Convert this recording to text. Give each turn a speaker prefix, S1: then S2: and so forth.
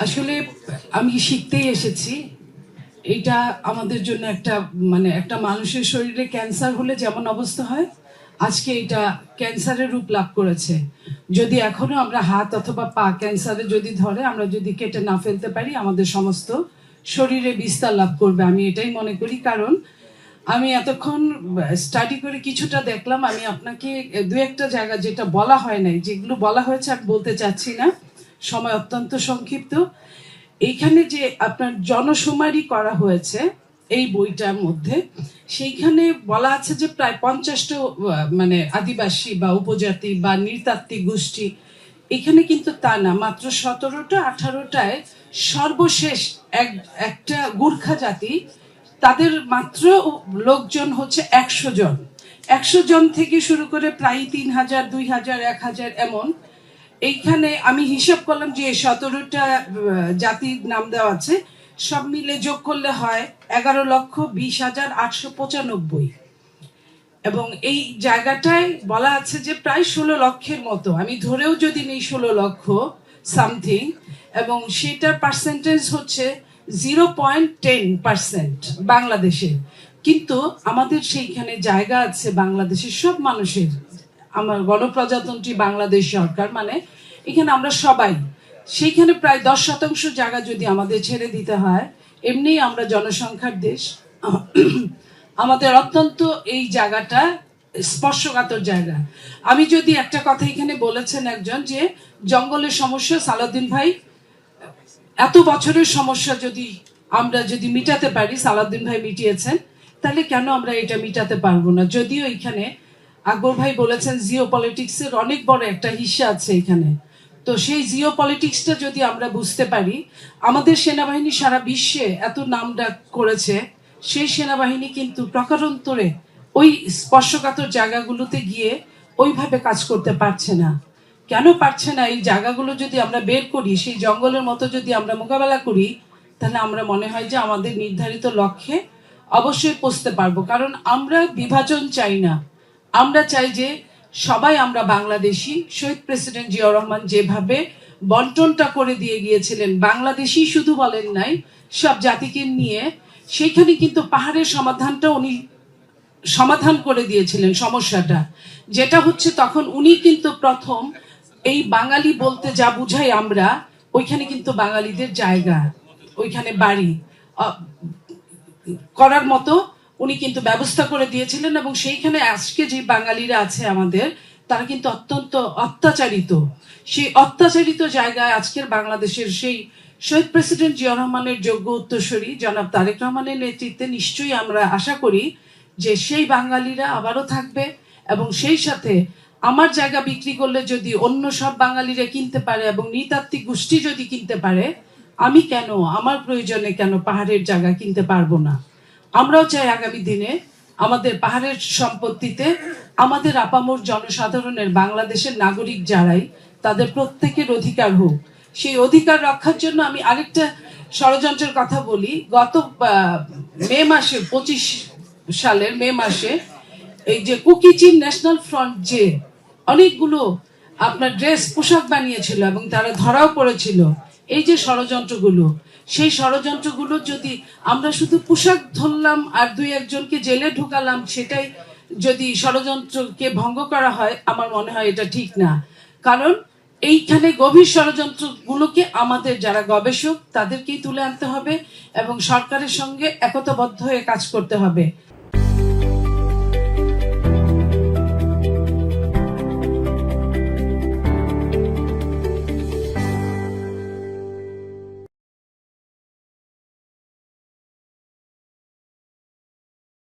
S1: আসলে আমি শিখতেই এসেছি। এটা আমাদের জন্য একটা মানুষের শরীরে ক্যান্সার হলে যেমন অবস্থা হয়, আজকে এটা ক্যান্সারের রূপ লাভ করেছে। যদি এখনো আমরা হাত অথবা পা ক্যান্সারে যদি ধরে আমরা যদি কেটে না ফেলতে পারি, আমাদের সমস্ত শরীরে বিস্তার লাভ করবে। আমি এটাই মনে করি, কারণ আমি এতক্ষণ স্টাডি করে কিছুটা দেখলাম। আমি আপনাকে দু একটা জায়গা যেটা বলা হয় নাই, যেগুলো বলা হয়েছে আমি বলতে চাচ্ছি না, সময় অত্যন্ত সংক্ষিপ্ত। এইখানে যে আপনার জনশুমারি করা হয়েছে এই বইটার মধ্যে, সেইখানে বলা আছে যে প্রায় 50টা আদিবাসী বা উপজাতি বা নৃতাত্ত্বিক গোষ্ঠী। এখানে কিন্তু তা না, মাত্র 17টা 18টায় সর্বশেষ একটা গুর্খা জাতি, তাদের মাত্র লোকজন হচ্ছে 100 জন। 100 জন থেকে শুরু করে প্রায় 3000, 2000, 1000 এমন। এইখানে আমি হিসাব করলাম যে 17টা জাতির নাম দেওয়া আছে, সব মিলে যোগ করলে হয় 11,20,895। এবং এই জায়গাটায় বলা আছে যে প্রায় 16 লক্ষের মতো, আমি ধরেও যদি নেই 16 লক্ষ সামথিং, এবং সেটার পার্সেন্টেজ হচ্ছে 0.10% বাংলাদেশে। কিন্তু আমাদের সেইখানে জায়গা আছে বাংলাদেশের সব মানুষের। আমার গণপ্রজাতন্ত্রী বাংলাদেশ সরকার, মানে এখানে আমরা সবাই, সেইখানে প্রায় 10% জায়গা যদি আমাদের ছেড়ে দিতে হয়, এমনি আমরা জনসংখ্যার দেশ, আমাদের অত্যন্ত এই জায়গাটা স্পর্শকাতর জায়গা। আমি যদি একটা কথা এখানে বলেছেন একজন যে জঙ্গলের সমস্যা, সালাউদ্দিন ভাই, এত বছরের সমস্যা যদি আমরা মিটাতে পারি, সালাউদ্দিন ভাই মিটিয়েছেন, তাহলে কেন আমরা এটা মিটাতে পারবো না? যদিও এখানে আকবর ভাই বলেছেন জিও পলিটিক্সের অনেক বড় একটা হিস্সা আছে এখানে। তো সেই জিও পলিটিক্সটা যদি আমরা বুঝতে পারি, আমাদের সেনাবাহিনী সারা বিশ্বে এত নামডাক করেছে, সেই সেনাবাহিনী কিন্তু প্রকারান্তরে ওই স্পর্শকাতর জায়গাগুলোতে গিয়ে ওইভাবে কাজ করতে পারছে না। কেন পারছে না? এই জায়গাগুলো যদি আমরা বের করি, সেই জঙ্গলের মতো যদি আমরা মোকাবেলা করি, তাহলে আমরা মনে হয় যে আমাদের নির্ধারিত লক্ষ্যে অবশ্যই পৌঁছতে পারবো। কারণ আমরা বিভাজন চাই না, আমরা চাই যে সবাই আমরা বাংলাদেশি। শহীদ প্রেসিডেন্ট জিয়াউর রহমান যেভাবে বন্টনটা করে দিয়ে গিয়েছিলেন, বাংলাদেশি শুধু বলেন নাই, সব জাতিকে নিয়ে, সেইখানে কিন্তু পাহাড়ের সমাধানটা উনি সমাধান করে দিয়েছিলেন সমস্যাটা। যেটা হচ্ছে তখন উনি কিন্তু প্রথম এই বাঙালি বলতে যা বুঝাই আমরা, ওইখানে কিন্তু বাঙালিদের জায়গা, ওইখানে বাড়ি করার মতো উনি কিন্তু ব্যবস্থা করে দিয়েছিলেন। এবং সেইখানে আজকে যে বাঙালিরা আছে আমাদের, তারা কিন্তু অত্যন্ত অত্যাচারিত। সেই অত্যাচারিত জায়গায় আজকের বাংলাদেশের সেই শহীদ প্রেসিডেন্ট জিয়াউর রহমানের যোগ্য উত্তরসূরি জনাব তারেক রহমানের নেতৃত্বে নিশ্চয়ই আমরা আশা করি যে সেই বাঙালিরা আবারও থাকবে। এবং সেই সাথে আমার জায়গা বিক্রি করলে যদি অন্য সব বাঙালিরা কিনতে পারে এবং নৃতাত্ত্বিক গোষ্ঠী যদি কিনতে পারে, আমি কেন, আমার প্রয়োজনে কেন পাহাড়ের জায়গা কিনতে পারবো না? আমরাও চাই আগামী দিনে আমাদের পাহাড়ের সম্পত্তিতে আমাদের আপামর জনসাধারণের, বাংলাদেশের নাগরিক যারাই, তাদের প্রত্যেকের অধিকার হোক। সেই অধিকার রক্ষার জন্য আমি আরেকটা ষড়যন্ত্রের কথা বলি। গত মে মাসে, 25 সালের মে মাসে, এই যে কুকিচিন ন্যাশনাল ফ্রন্ট যে অনেকগুলো আপনার ড্রেস পোশাক বানিয়েছিল এবং তারা ধরাও পড়েছিল, এই যে ষড়যন্ত্রগুলো, সেই ষড়যন্ত্রগুলো যদি আমরা শুধু পোশাক ধরলাম আর দুই একজনকে জেলে ঢুকালাম, সেটাই যদি ষড়যন্ত্রকে ভঙ্গ করা হয়, আমার মনে হয় এটা ঠিক না। কারণ এইখানে গভীর ষড়যন্ত্রগুলোকে আমাদের যারা গবেষক তাদেরকেই তুলে আনতে হবে এবং সরকারের সঙ্গে একতাবদ্ধ হয়ে কাজ করতে হবে।